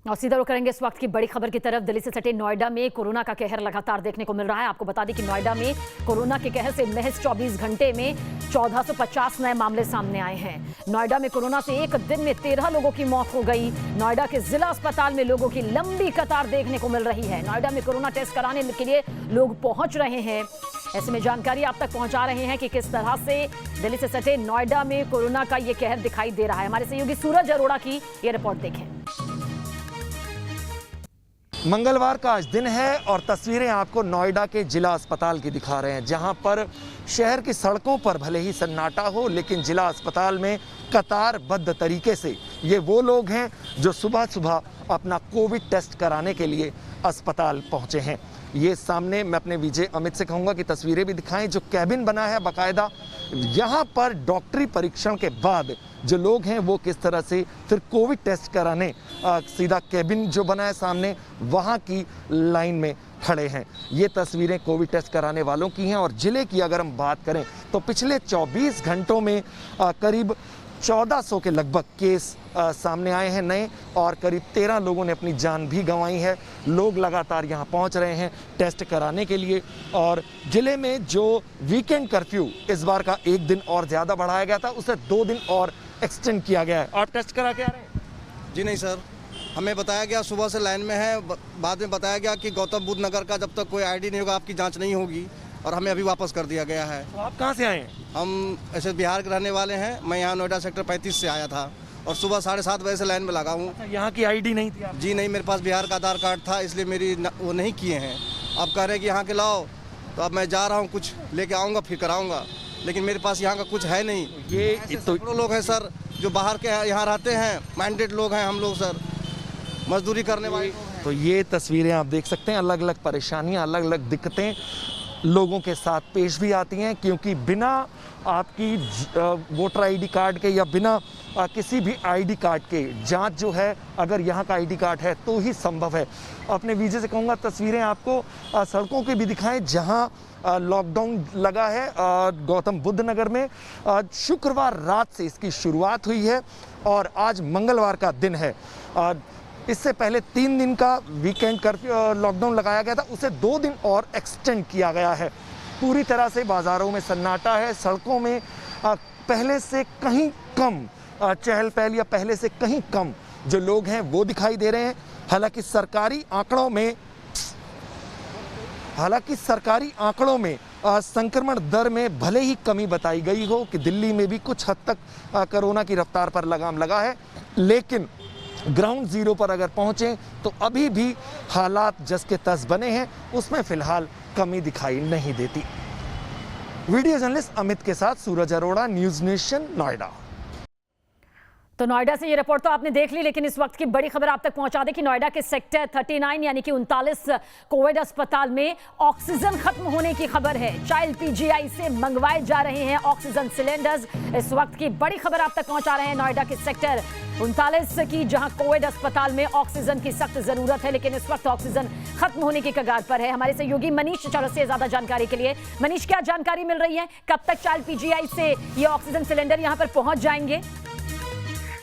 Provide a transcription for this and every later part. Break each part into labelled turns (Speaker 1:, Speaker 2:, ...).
Speaker 1: और सीधा रुख करेंगे इस वक्त की बड़ी खबर की तरफ। दिल्ली से सटे नोएडा में कोरोना का कहर लगातार देखने को मिल रहा है। आपको बता दें कि नोएडा में कोरोना के कहर से महज 24 घंटे में 1450 नए मामले सामने आए हैं। नोएडा में कोरोना से एक दिन में 13 लोगों की मौत हो गई। नोएडा के जिला अस्पताल में लोगों की लंबी कतार देखने को मिल रही है। नोएडा में कोरोना टेस्ट कराने के लिए लोग पहुंच रहे हैं। ऐसे में जानकारी आप तक पहुंचा रहे हैं कि किस तरह से दिल्ली से सटे नोएडा में कोरोना का ये कहर दिखाई दे रहा है। हमारे सहयोगी सूरज अरोड़ा की ये रिपोर्ट देखें।
Speaker 2: मंगलवार का आज दिन है और तस्वीरें आपको नोएडा के जिला अस्पताल की दिखा रहे हैं, जहां पर शहर की सड़कों पर भले ही सन्नाटा हो, लेकिन जिला अस्पताल में कतारबद्ध तरीके से ये वो लोग हैं जो सुबह सुबह अपना कोविड टेस्ट कराने के लिए अस्पताल पहुंचे हैं। ये सामने मैं अपने विजय अमित से कहूँगा कि तस्वीरें भी दिखाएं। जो कैबिन बना है बाकायदा, यहाँ पर डॉक्टरी परीक्षण के बाद जो लोग हैं वो किस तरह से फिर कोविड टेस्ट कराने सीधा कैबिन जो बना है सामने, वहाँ की लाइन में खड़े हैं। ये तस्वीरें कोविड टेस्ट कराने वालों की हैं। और ज़िले की अगर हम बात करें तो पिछले 24 घंटों में करीब 1400 के लगभग केस सामने आए हैं नए, और करीब 13 लोगों ने अपनी जान भी गंवाई है। लोग लगातार यहाँ पहुँच रहे हैं टेस्ट कराने के लिए। और ज़िले में जो वीकेंड कर्फ्यू इस बार का एक दिन और ज़्यादा बढ़ाया गया था, उसे 2 दिन और एक्सटेंड किया गया है। आप टेस्ट करा के आ रहे हैं?
Speaker 3: जी नहीं सर, हमें बताया गया सुबह से लाइन में है, बाद में बताया गया कि गौतम बुद्ध नगर का जब तक कोई आईडी नहीं होगा आपकी जांच नहीं होगी, और हमें अभी वापस कर दिया गया है।
Speaker 2: तो आप कहाँ से आए हैं?
Speaker 3: हम ऐसे बिहार के रहने वाले हैं। मैं यहाँ नोएडा सेक्टर 35 से आया था और सुबह 7:30 बजे से लाइन में लगा हूँ।
Speaker 2: यहाँ की आईडी नहीं थी आपकी?
Speaker 3: जी नहीं, मेरे पास बिहार का आधार कार्ड था, इसलिए मेरी वो नहीं किए हैं। अब कह रहे हैं कि यहाँ के लाओ, तो अब मैं जा रहा हूँ, कुछ लेके आऊँगा फिर कराऊँगा, लेकिन मेरे पास यहाँ का कुछ है नहीं।
Speaker 2: ये तो
Speaker 3: लोग हैं सर जो बाहर के यहाँ रहते हैं, मैंडेट लोग हैं हम लोग सर, मजदूरी करने वाले।
Speaker 2: तो ये तस्वीरें आप देख सकते हैं, अलग अलग परेशानियां, अलग अलग दिक्कतें लोगों के साथ पेश भी आती हैं, क्योंकि बिना आपकी वोटर आईडी कार्ड के या बिना किसी भी आईडी कार्ड के जांच जो है, अगर यहाँ का आईडी कार्ड है तो ही संभव है। अपने वीजे से कहूँगा तस्वीरें आपको सड़कों की भी दिखाएं, जहाँ लॉकडाउन लगा है गौतम बुद्ध नगर में। शुक्रवार रात से इसकी शुरुआत हुई है और आज मंगलवार का दिन है। इससे पहले 3 दिन का वीकेंड कर्फ्यू लॉकडाउन लगाया गया था, उसे 2 दिन और एक्सटेंड किया गया है। पूरी तरह से बाज़ारों में सन्नाटा है। सड़कों में पहले से कहीं कम चहल पहल या पहले से कहीं कम जो लोग हैं वो दिखाई दे रहे हैं। हालांकि सरकारी आंकड़ों में संक्रमण दर में भले ही कमी बताई गई हो कि दिल्ली में भी कुछ हद तक कोरोना की रफ्तार पर लगाम लगा है, लेकिन ग्राउंड जीरो पर अगर पहुंचे तो अभी भी हालात जस के तस बने हैं, उसमें फिलहाल कमी दिखाई नहीं देती। वीडियो जर्नलिस्ट अमित के साथ सूरज अरोड़ा, न्यूज़ नेशन, नोएडा।
Speaker 1: तो नोएडा से ये रिपोर्ट तो आपने देख ली, लेकिन इस वक्त की बड़ी खबर आप तक पहुंचा दें कि नोएडा के सेक्टर 39 यानी कि 39 कोविड अस्पताल में ऑक्सीजन खत्म होने की खबर है। चाइल्ड पीजीआई से मंगवाए जा रहे हैं ऑक्सीजन सिलेंडर्स। इस वक्त की बड़ी खबर आप तक पहुंचा रहे हैं नोएडा के सेक्टर 39 की, जहां कोविड अस्पताल में ऑक्सीजन की सख्त जरूरत है, लेकिन इस वक्त ऑक्सीजन खत्म होने की कगार पर है। हमारे सहयोगी मनीष चौरसिया ज्यादा जानकारी के लिए। मनीष, क्या जानकारी मिल रही है, कब तक चाइल्ड पीजीआई से ये ऑक्सीजन सिलेंडर यहां पर पहुंच जाएंगे?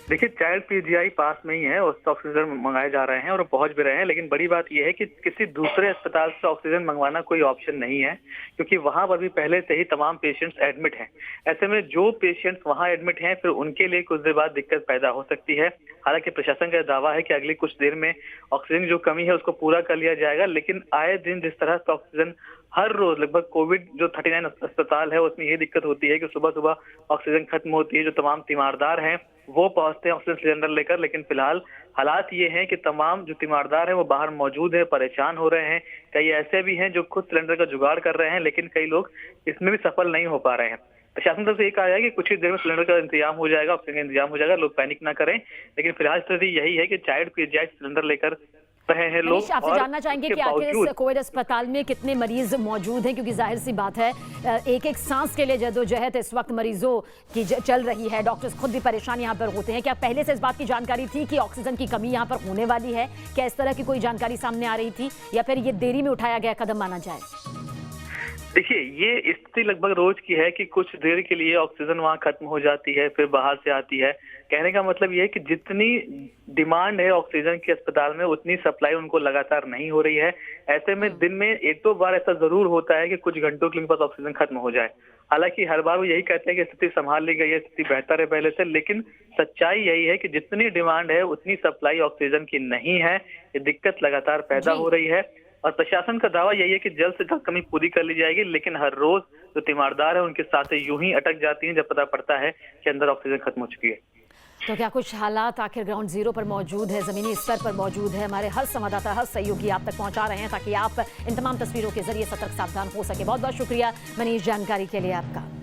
Speaker 4: देखिए, चाइल्ड पीजीआई पास में ही है, उससे ऑक्सीजन मंगाए जा रहे हैं और पहुंच भी रहे हैं, लेकिन बड़ी बात यह है कि किसी दूसरे अस्पताल से ऑक्सीजन मंगवाना कोई ऑप्शन नहीं है, क्योंकि वहां पर भी पहले से ही तमाम पेशेंट्स एडमिट हैं। ऐसे में जो पेशेंट्स वहां एडमिट हैं, फिर उनके लिए कुछ देर बाद दिक्कत पैदा हो सकती है। हालांकि प्रशासन का दावा है कि अगली कुछ देर में ऑक्सीजन जो कमी है उसको पूरा कर लिया जाएगा, लेकिन आए दिन जिस तरह से ऑक्सीजन हर रोज लगभग कोविड जो 39 अस्पताल है उसमें ये दिक्कत होती है कि सुबह सुबह ऑक्सीजन खत्म होती है। जो तमाम तीमारदार हैं वो पहुंचते हैं ऑक्सीजन सिलेंडर लेकर, लेकिन फिलहाल हालात ये हैं कि तमाम जो तीमारदार हैं वो बाहर मौजूद है, परेशान हो रहे हैं। कई ऐसे भी हैं जो खुद सिलेंडर का जुगाड़ कर रहे हैं, लेकिन कई लोग इसमें भी सफल नहीं हो पा रहे हैं। प्रशासन तरफ से ये कहा है कि कुछ ही देर में सिलेंडर का इंतजाम हो जाएगा, ऑक्सीजन का इंतजाम हो जाएगा, लोग पैनिक ना करें। लेकिन फिलहाल स्थिति यही है कि चाइल्ड पीजीआई सिलेंडर लेकर रहे हैं लोग।
Speaker 1: आपसे जानना चाहेंगे कि आखिर इस कोविड अस्पताल में कितने मरीज मौजूद हैं, क्योंकि जाहिर सी बात है एक एक सांस के लिए जदोजहद इस वक्त मरीजों की चल रही है। डॉक्टर्स खुद भी परेशान यहाँ पर होते हैं। क्या पहले से इस बात की जानकारी थी कि ऑक्सीजन की कमी यहाँ पर होने वाली है? क्या इस तरह की कोई जानकारी सामने आ रही थी, या फिर ये देरी में उठाया गया कदम माना जाए?
Speaker 4: देखिए, ये स्थिति लगभग रोज की है कि कुछ देर के लिए ऑक्सीजन वहां खत्म हो जाती है, फिर बाहर से आती है। कहने का मतलब ये है कि जितनी डिमांड है ऑक्सीजन की अस्पताल में, उतनी सप्लाई उनको लगातार नहीं हो रही है। ऐसे में दिन में एक दो बार ऐसा जरूर होता है कि कुछ घंटों के लिए उनके पास ऑक्सीजन खत्म हो जाए। हालांकि हर बार वो यही कहते हैं कि स्थिति संभाल ली गई है, स्थिति बेहतर है पहले से, लेकिन सच्चाई यही है कि जितनी डिमांड है उतनी सप्लाई ऑक्सीजन की नहीं है। ये दिक्कत लगातार पैदा हो रही है और प्रशासन का दावा यही है कि जल्द से जल्द कमी पूरी कर ली जाएगी, लेकिन हर रोज जो तीमारदार है उनके साथ यूं ही अटक जाती हैं जब पता पड़ता है कि अंदर ऑक्सीजन खत्म हो चुकी है।
Speaker 1: तो क्या कुछ हालात आखिर ग्राउंड जीरो पर मौजूद है, जमीनी स्तर पर मौजूद है? हमारे हर संवाददाता, हर सहयोगी आप तक पहुंचा रहे हैं ताकि आप इन तमाम तस्वीरों के जरिए सतर्क सावधान हो सके। बहुत बहुत शुक्रिया मनीष, जानकारी के लिए आपका।